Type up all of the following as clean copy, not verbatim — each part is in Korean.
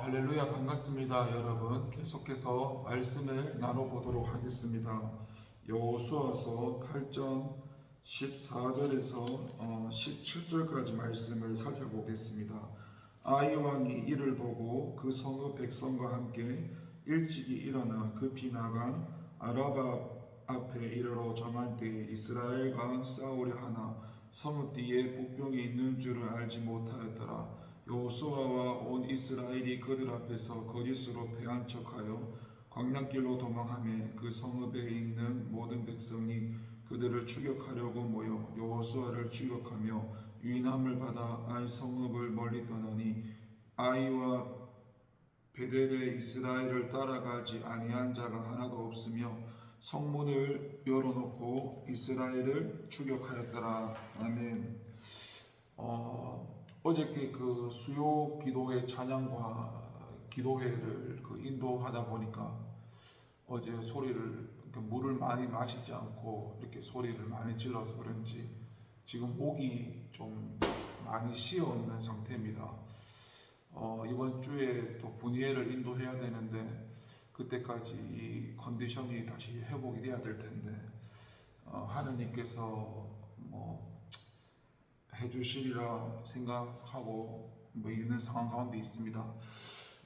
할렐루야 반갑습니다. 여러분 계속해서 말씀을 나눠보도록 하겠습니다. 여호수아서 8장 14절에서 17절까지 말씀을 살펴보겠습니다. 아이 왕이 이를 보고 그 성읍 백성과 함께 일찍이 일어나 급히 나가 아라바 앞에 이르러 정한 때에 이스라엘과 싸우려 하나 성읍 뒤에 복병이 있는 줄을 알지 못하였더라. 여호수아와 온 이스라엘이 그들 앞에서 거짓으로 패한 척하여 광야길로 도망하며 그 성읍에 있는 모든 백성이 그들을 추격하려고 모여 여호수아를 추격하며 유인함을 받아 아이 성읍을 멀리 떠나니 아이와 베델에 이스라엘을 따라가지 아니한 자가 하나도 없으며 성문을 열어놓고 이스라엘을 추격하였더라. 아멘. 어저께 그 수요 기도회 찬양과 기도회를 인도하다 보니까 어제 소리를 물을 많이 마시지 않고 이렇게 소리를 많이 질러서 그런지 지금 목이 좀 많이 쉬어 있는 상태입니다. 이번 주에 또 분이회를 인도해야 되는데 그때까지 이 컨디션이 다시 회복이 돼야 될 텐데 하느님께서 해주시리라 생각하고 있는 상황 가운데 있습니다.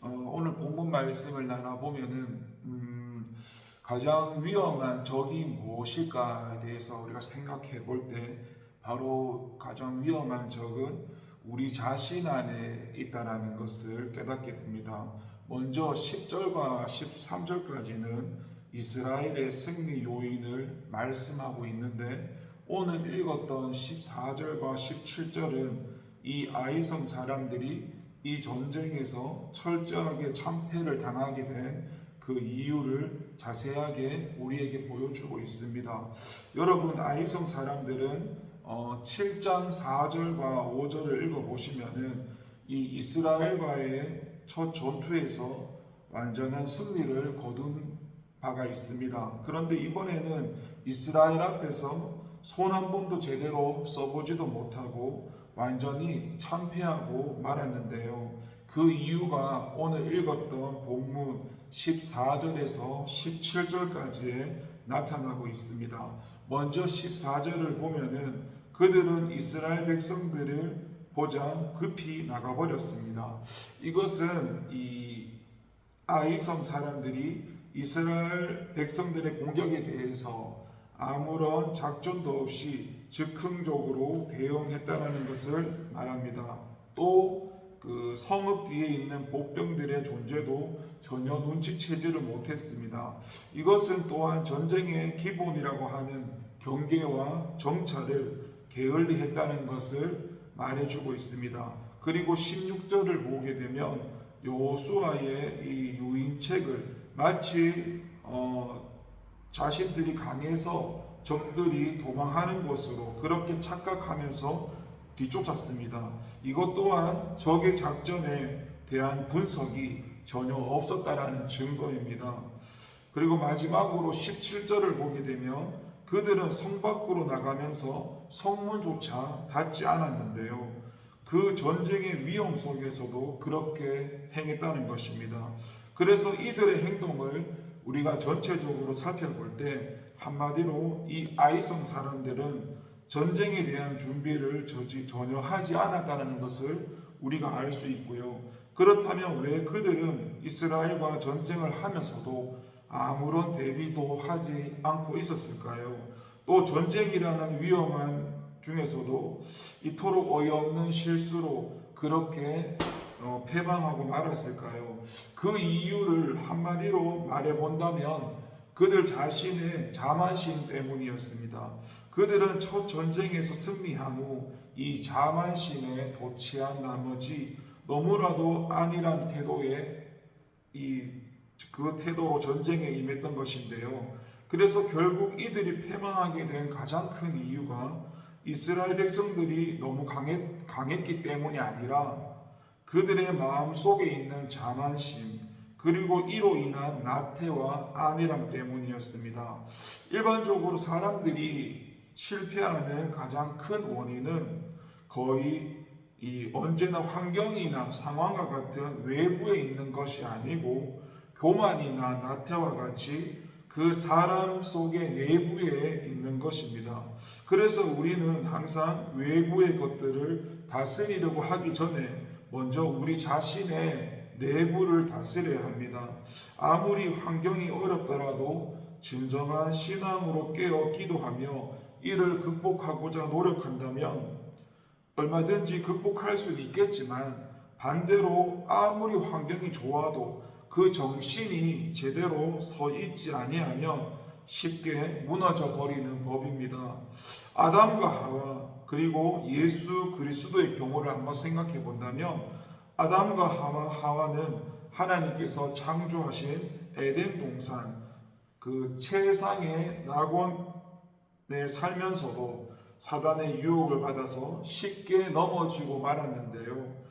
오늘 본문 말씀을 나눠보면은 가장 위험한 적이 무엇일까에 대해서 우리가 생각해 볼 때 바로 가장 위험한 적은 우리 자신 안에 있다라는 것을 깨닫게 됩니다. 먼저 10절과 13절까지는 이스라엘의 승리 요인을 말씀하고 있는데 오늘 읽었던 14절과 17절은 이 아이성 사람들이 이 전쟁에서 철저하게 참패를 당하게 된 그 이유를 자세하게 우리에게 보여주고 있습니다. 여러분, 아이성 사람들은 7장 4절과 5절을 읽어보시면은 이 이스라엘과의 첫 전투에서 완전한 승리를 거둔 바가 있습니다. 그런데 이번에는 이스라엘 앞에서 손 한 번도 제대로 써보지도 못하고 완전히 참패하고 말았는데요. 그 이유가 오늘 읽었던 본문 14절에서 17절까지에 나타나고 있습니다. 먼저 14절을 보면은 그들은 이스라엘 백성들을 보자 급히 나가버렸습니다. 이것은 이 아이성 사람들이 이스라엘 백성들의 공격에 대해서 아무런 작전도 없이 즉흥적으로 대응했다는 것을 말합니다. 또 그 성읍 뒤에 있는 복병들의 존재도 전혀 눈치채지를 못했습니다. 이것은 또한 전쟁의 기본이라고 하는 경계와 정찰을 게을리 했다는 것을 말해주고 있습니다. 그리고 16절을 보게 되면 여호수아의 이 유인책을 마치 자신들이 강해서 적들이 도망하는 것으로 그렇게 착각하면서 뒤쫓았습니다. 이것 또한 적의 작전에 대한 분석이 전혀 없었다라는 증거입니다. 그리고 마지막으로 17절을 보게 되면 그들은 성 밖으로 나가면서 성문조차 닫지 않았는데요. 그 전쟁의 위험 속에서도 그렇게 행했다는 것입니다. 그래서 이들의 행동을 우리가 전체적으로 살펴볼 때 한마디로 이 아이성 사람들은 전쟁에 대한 준비를 전혀 하지 않았다는 것을 우리가 알 수 있고요. 그렇다면 왜 그들은 이스라엘과 전쟁을 하면서도 아무런 대비도 하지 않고 있었을까요? 또 전쟁이라는 위험한 중에서도 이토록 어이없는 실수로 그렇게 패방하고 말았을까요? 그 이유를 한마디로 말해본다면 그들 자신의 자만심 때문이었습니다. 그들은 첫 전쟁에서 승리한 후 이 자만심에 도취한 나머지 너무나도 안일한 태도에 그 태도로 전쟁에 임했던 것인데요. 그래서 결국 이들이 패망하게 된 가장 큰 이유가 이스라엘 백성들이 너무 강했기 때문이 아니라 그들의 마음속에 있는 자만심 그리고 이로 인한 나태와 안일함 때문이었습니다. 일반적으로 사람들이 실패하는 가장 큰 원인은 거의 이 언제나 환경이나 상황과 같은 외부에 있는 것이 아니고 교만이나 나태와 같이 그 사람 속의 내부에 있는 것입니다. 그래서 우리는 항상 외부의 것들을 다스리려고 하기 전에 먼저 우리 자신의 내부를 다스려야 합니다. 아무리 환경이 어렵더라도 진정한 신앙으로 깨어 기도하며 이를 극복하고자 노력한다면 얼마든지 극복할 수는 있겠지만 반대로 아무리 환경이 좋아도 그 정신이 제대로 서 있지 아니하면 쉽게 무너져 버리는 법입니다. 아담과 하와 그리고 예수 그리스도의 경우를 한번 생각해 본다면 아담과 하와는 하나님께서 창조하신 에덴 동산 그 최상의 낙원에 살면서도 사단의 유혹을 받아서 쉽게 넘어지고 말았는데요.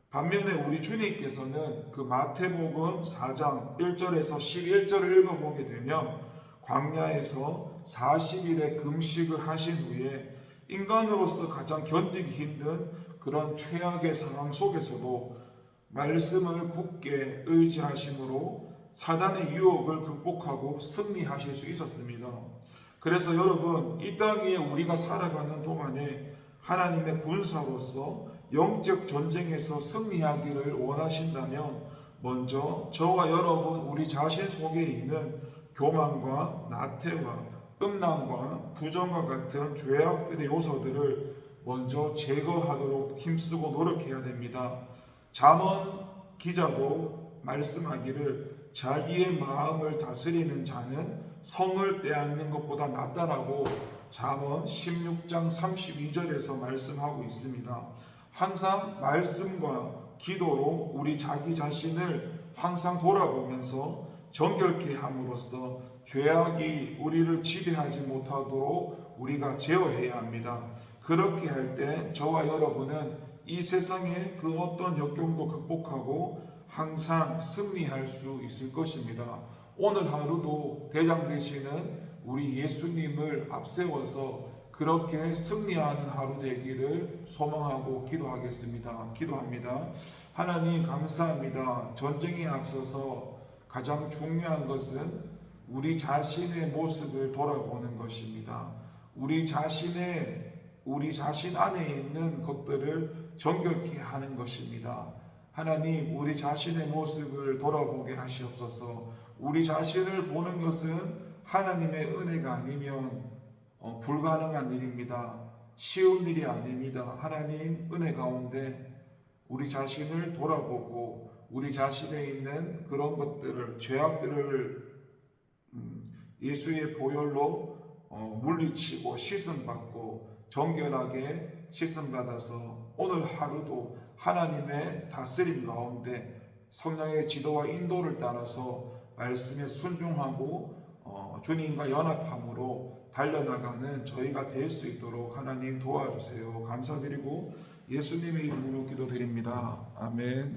반면에 우리 주님께서는 그 마태복음 4장 1절에서 11절을 읽어보게 되면 광야에서 40일의 금식을 하신 후에 인간으로서 가장 견디기 힘든 그런 최악의 상황 속에서도 말씀을 굳게 의지하심으로 사단의 유혹을 극복하고 승리하실 수 있었습니다. 그래서 여러분, 이 땅 위에 우리가 살아가는 동안에 하나님의 군사로서 영적 전쟁에서 승리하기를 원하신다면 먼저 저와 여러분 우리 자신 속에 있는 교만과 나태와 음란과 부정과 같은 죄악들의 요소들을 먼저 제거하도록 힘쓰고 노력해야 됩니다. 잠언 기자도 말씀하기를 자기의 마음을 다스리는 자는 성을 빼앗는 것보다 낫다라고 잠언 16장 32절에서 말씀하고 있습니다. 항상 말씀과 기도로 우리 자기 자신을 항상 돌아보면서 정결케 함으로써 죄악이 우리를 지배하지 못하도록 우리가 제어해야 합니다. 그렇게 할 때 저와 여러분은 이 세상의 그 어떤 역경도 극복하고 항상 승리할 수 있을 것입니다. 오늘 하루도 대장 되시는 우리 예수님을 앞세워서 그렇게 승리하는 하루 되기를 소망하고 기도합니다. 하나님 감사합니다. 전쟁에 앞서서 가장 중요한 것은 우리 자신의 모습을 돌아보는 것입니다. 우리 자신 안에 있는 것들을 정결케 하는 것입니다. 하나님, 우리 자신의 모습을 돌아보게 하시옵소서. 우리 자신을 보는 것은 하나님의 은혜가 아니면 불가능한 일입니다. 쉬운 일이 아닙니다. 하나님 은혜 가운데 우리 자신을 돌아보고 우리 자신에 있는 그런 것들을 죄악들을 예수의 보혈로 물리치고 씻음받고 정결하게 씻음받아서 오늘 하루도 하나님의 다스림 가운데 성령의 지도와 인도를 따라서 말씀에 순종하고 주님과 연합함으로 달려나가는 저희가 될 수 있도록 하나님 도와주세요. 감사드리고 예수님의 이름으로 기도드립니다. 아멘.